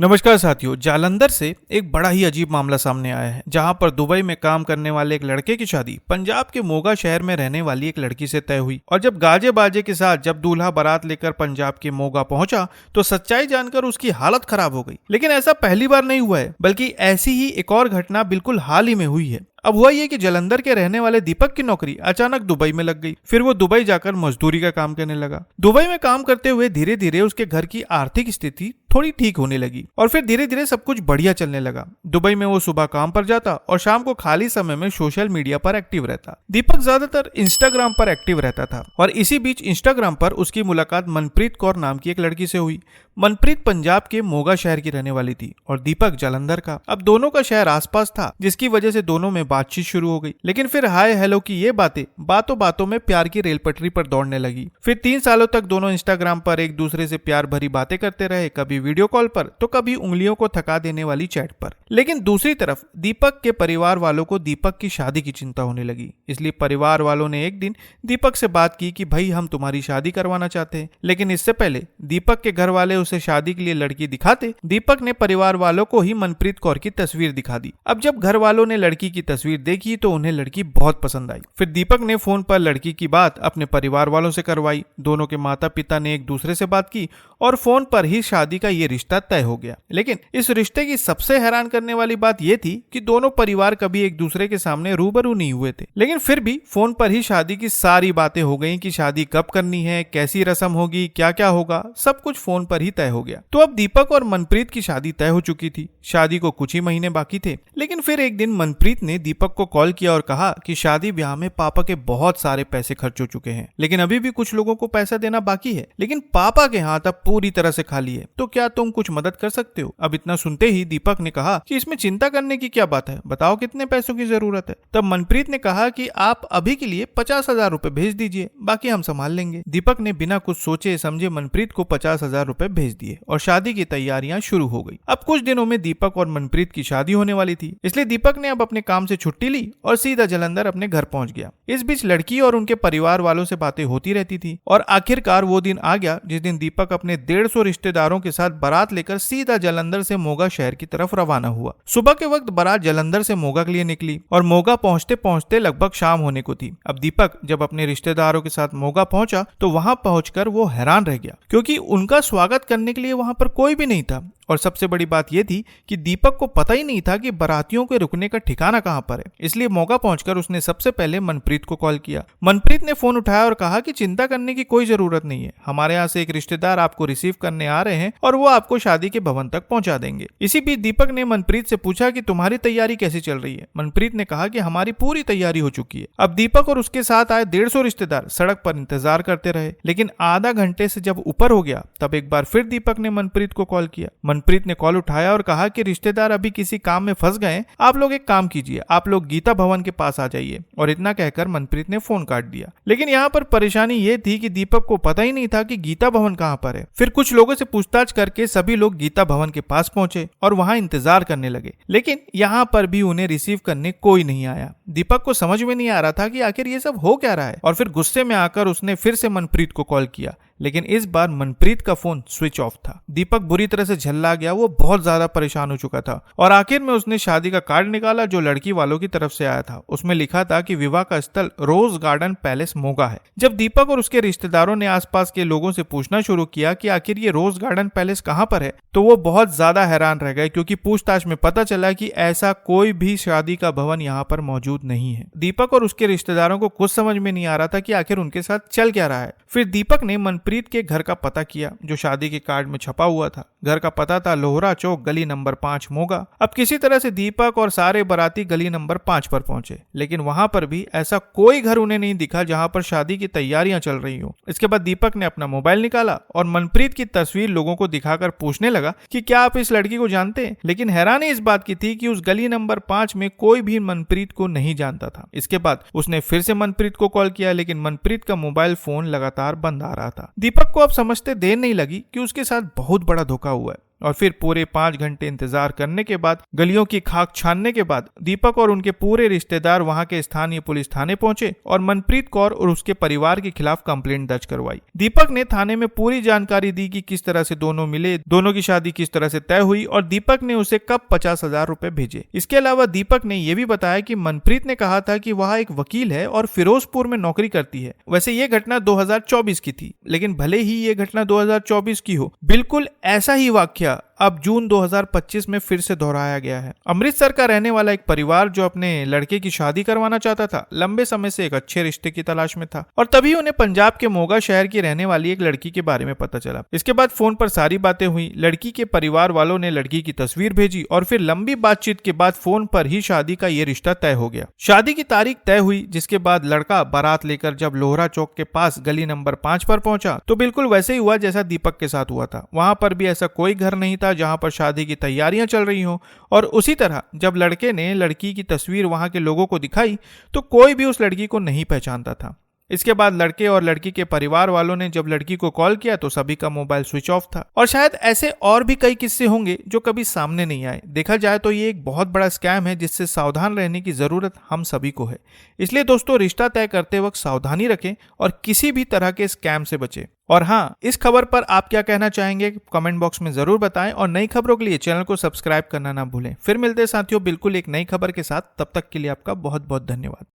नमस्कार साथियों, जालंधर से एक बड़ा ही अजीब मामला सामने आया है, जहां पर दुबई में काम करने वाले एक लड़के की शादी पंजाब के मोगा शहर में रहने वाली एक लड़की से तय हुई। और जब गाजे बाजे के साथ जब दूल्हा बारात लेकर पंजाब के मोगा पहुंचा तो सच्चाई जानकर उसकी हालत खराब हो गई। लेकिन ऐसा पहली बार नहीं हुआ है, बल्कि ऐसी ही एक और घटना बिल्कुल हाल ही में हुई है। अब हुआ ये कि जालंधर के रहने वाले दीपक की नौकरी अचानक दुबई में लग गई। फिर वो दुबई जाकर मजदूरी का काम करने लगा। दुबई में काम करते हुए धीरे धीरे उसके घर की आर्थिक स्थिति थोड़ी ठीक होने लगी और फिर धीरे धीरे सब कुछ बढ़िया चलने लगा। दुबई में वो सुबह काम पर जाता और शाम को खाली समय में सोशल मीडिया पर एक्टिव रहता। दीपक ज्यादातर इंस्टाग्राम पर एक्टिव रहता था और इसी बीच इंस्टाग्राम पर उसकी मुलाकात मनप्रीत कौर नाम की एक लड़की से हुई। मनप्रीत पंजाब के मोगा शहर की रहने वाली थी और दीपक जालंधर का। अब दोनों का शहर आसपास था, जिसकी वजह से दोनों में बातचीत शुरू हो गई। लेकिन फिर हाय हेलो की ये बातें बातों बातों में प्यार की रेल पटरी पर दौड़ने लगी। फिर 3 सालों तक दोनों इंस्टाग्राम पर एक दूसरे से प्यार भरी बातें करते रहे, कभी वीडियो कॉल पर तो कभी उंगलियों को थका देने वाली चैट पर। लेकिन दूसरी तरफ दीपक के परिवार वालों को दीपक की शादी की चिंता होने लगी। इसलिए परिवार वालों ने एक दिन दीपक से बात की कि भाई हम तुम्हारी शादी करवाना चाहते हैं। लेकिन इससे पहले दीपक के घर वाले उसे शादी के लिए लड़की दिखाते, दीपक ने परिवार वालों को ही मनप्रीत कौर की तस्वीर दिखा दी। अब जब घर वालों ने लड़की की तस्वीर देखी तो उन्हें लड़की बहुत पसंद आई। फिर दीपक ने फोन पर लड़की की बात अपने परिवार वालों से करवाई। दोनों के माता पिता ने एक दूसरे से बात की और फोन पर ही शादी का ये रिश्ता तय हो गया। लेकिन इस रिश्ते की सबसे हैरान करने वाली बात यह थी कि दोनों परिवार कभी एक दूसरे के सामने रूबरू नहीं हुए थे। लेकिन फिर भी फोन पर ही शादी की सारी बातें हो गई कि शादी कब करनी है, कैसी रस्म होगी, क्या क्या होगा, सब कुछ फोन पर ही तय हो गया। तो अब दीपक और मनप्रीत की शादी तय हो चुकी थी। शादी को कुछ ही महीने बाकी थे। लेकिन फिर एक दिन मनप्रीत ने दीपक को कॉल किया और कहा कि शादी ब्याह में पापा के बहुत सारे पैसे खर्च हो चुके हैं, लेकिन अभी भी कुछ लोगों को पैसा देना बाकी है। लेकिन पापा के हाथ अब पूरी तरह से खाली है, तो क्या तुम कुछ मदद कर सकते हो? अब इतना सुनते ही दीपक ने कहा कि इसमें चिंता करने की क्या बात है, बताओ कितने पैसों की जरूरत है। तब मनप्रीत ने कहा कि आप अभी के लिए 50,000 रुपए भेज दीजिए, बाकी हम संभाल लेंगे। दीपक ने बिना कुछ सोचे समझे मनप्रीत को 50,000 रुपए भेज दिए और शादी की तैयारियां शुरू हो गई। अब कुछ दिनों में दीपक और मनप्रीत की शादी होने वाली थी, इसलिए दीपक ने अब अपने काम से छुट्टी ली और सीधा जालंधर अपने घर पहुंच गया। इस बीच लड़की और उनके परिवार वालों से बातें होती रहती थी और आखिरकार वो दिन आ गया जिस दिन दीपक अपने 150 रिश्तेदारों के साथ बारात लेकर सीधा जालंधर से मोगा शहर की तरफ रवाना हुआ। सुबह के वक्त बारात जालंधर से मोगा के लिए निकली और मोगा पहुंचते पहुंचते लगभग शाम होने को थी। अब दीपक जब अपने रिश्तेदारों के साथ मोगा पहुंचा तो वहां पहुंचकर वो हैरान रह गया, क्योंकि उनका स्वागत करने के लिए वहां पर कोई भी नहीं था। और सबसे बड़ी बात यह थी कि दीपक को पता ही नहीं था कि बारातियों के रुकने का ठिकाना कहां पर है। इसलिए मोगा पहुंचकर उसने सबसे पहले मनप्रीत को कॉल किया। मनप्रीत ने फोन उठाया और कहा कि चिंता करने की कोई जरूरत नहीं है, हमारे यहाँ से एक रिश्तेदार आपको रिसीव करने आ रहे हैं और वो आपको शादी के भवन तक पहुंचा देंगे। इसी बीच दीपक ने मनप्रीत से पूछा कि तुम्हारी तैयारी कैसी चल रही है। मनप्रीत ने कहा कि हमारी पूरी तैयारी हो चुकी है। अब दीपक और उसके साथ आए 150 रिश्तेदार सड़क पर इंतजार करते रहे। लेकिन आधा घंटे से जब ऊपर हो गया तब एक बार फिर दीपक ने मनप्रीत को कॉल किया। मनप्रीत ने कॉल उठाया और कहा कि रिश्तेदार अभी किसी काम में फंस गए, आप लोग एक काम कीजिए, आप लोग गीता भवन के पास आ जाइए। और इतना कहकर मनप्रीत ने फोन काट दिया। लेकिन यहाँ पर परेशानी ये थी कि दीपक को पता ही नहीं था कि गीता भवन कहाँ पर है। फिर कुछ लोगों से पूछताछ करके सभी लोग गीता भवन के पास पहुंचे और वहां इंतजार करने लगे। लेकिन यहाँ पर भी उन्हें रिसीव करने कोई नहीं आया। दीपक को समझ में नहीं आ रहा था कि आखिर ये सब हो क्या रहा है। और फिर गुस्से में आकर उसने फिर से मनप्रीत को कॉल किया, लेकिन इस बार मनप्रीत का फोन स्विच ऑफ था। दीपक बुरी तरह से झल्ला गया, वो बहुत ज्यादा परेशान हो चुका था। और आखिर में उसने शादी का कार्ड निकाला जो लड़की वालों की तरफ से आया था। उसमें लिखा था कि विवाह का स्थल रोज गार्डन पैलेस मोगा है। जब दीपक और उसके रिश्तेदारों ने आसपास के लोगों से पूछना शुरू किया कि आखिर ये रोज गार्डन पैलेस कहाँ पर है, तो वो बहुत ज्यादा हैरान रह गए, क्योंकि पूछताछ में पता चला कि ऐसा कोई भी शादी का भवन यहाँ पर मौजूद नहीं है। दीपक और उसके रिश्तेदारों को कुछ समझ में नहीं आ रहा था कि आखिर उनके साथ चल क्या रहा है। फिर दीपक ने मनप्रीत के घर का पता किया जो शादी के कार्ड में छपा हुआ था। घर का पता था लोहरा चौक, गली नंबर 5 मोगा। अब किसी तरह से दीपक और सारे बाराती गली नंबर 5 पर पहुंचे, लेकिन वहां पर भी ऐसा कोई घर उन्हें नहीं दिखा जहां पर शादी की तैयारियां चल रही हो। इसके बाद दीपक ने अपना मोबाइल निकाला और मनप्रीत की तस्वीर लोगों को दिखाकर पूछने लगा कि क्या आप इस लड़की को जानते हैं। लेकिन हैरानी इस बात की थी कि उस गली नंबर 5 में कोई भी मनप्रीत को नहीं जानता था। इसके बाद उसने फिर से मनप्रीत को कॉल किया, लेकिन मनप्रीत का मोबाइल फोन लगातार बंद आ रहा था। दीपक को अब समझते देर नहीं लगी कि उसके साथ बहुत बड़ा धोखा हुआ है। और फिर पूरे 5 घंटे इंतजार करने के बाद, गलियों की खाक छानने के बाद दीपक और उनके पूरे रिश्तेदार वहां के स्थानीय पुलिस थाने पहुंचे और मनप्रीत कौर और उसके परिवार के खिलाफ कंप्लेंट दर्ज करवाई। दीपक ने थाने में पूरी जानकारी दी कि किस तरह से दोनों मिले, दोनों की शादी किस तरह से तय हुई और दीपक ने उसे कब 50,000 रुपए भेजे। इसके अलावा दीपक ने यह भी बताया कि मनप्रीत ने कहा था कि वह एक वकील है और फिरोजपुर में नौकरी करती है। वैसे ये घटना 2024 की थी, लेकिन भले ही ये घटना 2024 की हो, बिल्कुल ऐसा ही वाकया अब जून 2025 में फिर से दोहराया गया है। अमृतसर का रहने वाला एक परिवार जो अपने लड़के की शादी करवाना चाहता था, लंबे समय से एक अच्छे रिश्ते की तलाश में था और तभी उन्हें पंजाब के मोगा शहर की रहने वाली एक लड़की के बारे में पता चला। इसके बाद फोन पर सारी बातें हुई, लड़की के परिवार वालों ने लड़की की तस्वीर भेजी और फिर लंबी बातचीत के बाद फोन पर ही शादी का ये रिश्ता तय हो गया। शादी की तारीख तय हुई, जिसके बाद लड़का बारात लेकर जब लोहरा चौक के पास गली नंबर 5 पर पहुंचा तो बिल्कुल वैसे ही हुआ जैसा दीपक के साथ हुआ था। वहां पर भी ऐसा कोई घर नहीं था जहां पर शादी की तैयारियां चल रही हो और उसी तरह जब लड़के ने लड़की की तस्वीर वहां के लोगों को दिखाई तो कोई भी उस लड़की को नहीं पहचानता था। इसके बाद लड़के और लड़की के परिवार वालों ने जब लड़की को कॉल किया तो सभी का मोबाइल स्विच ऑफ था और शायद ऐसे और भी कई किस्से होंगे जो कभी सामने नहीं आए। देखा जाए तो ये एक बहुत बड़ा स्कैम है जिससे सावधान रहने की जरूरत हम सभी को है। इसलिए दोस्तों, रिश्ता तय करते वक्त सावधानी रखें और किसी भी तरह के स्कैम से बचें। और हाँ, इस खबर पर आप क्या कहना चाहेंगे कमेंट बॉक्स में जरूर बताएं और नई खबरों के लिए चैनल को सब्सक्राइब करना ना भूलें। फिर मिलते हैं साथियों बिल्कुल एक नई खबर के साथ, तब तक के लिए आपका बहुत बहुत धन्यवाद।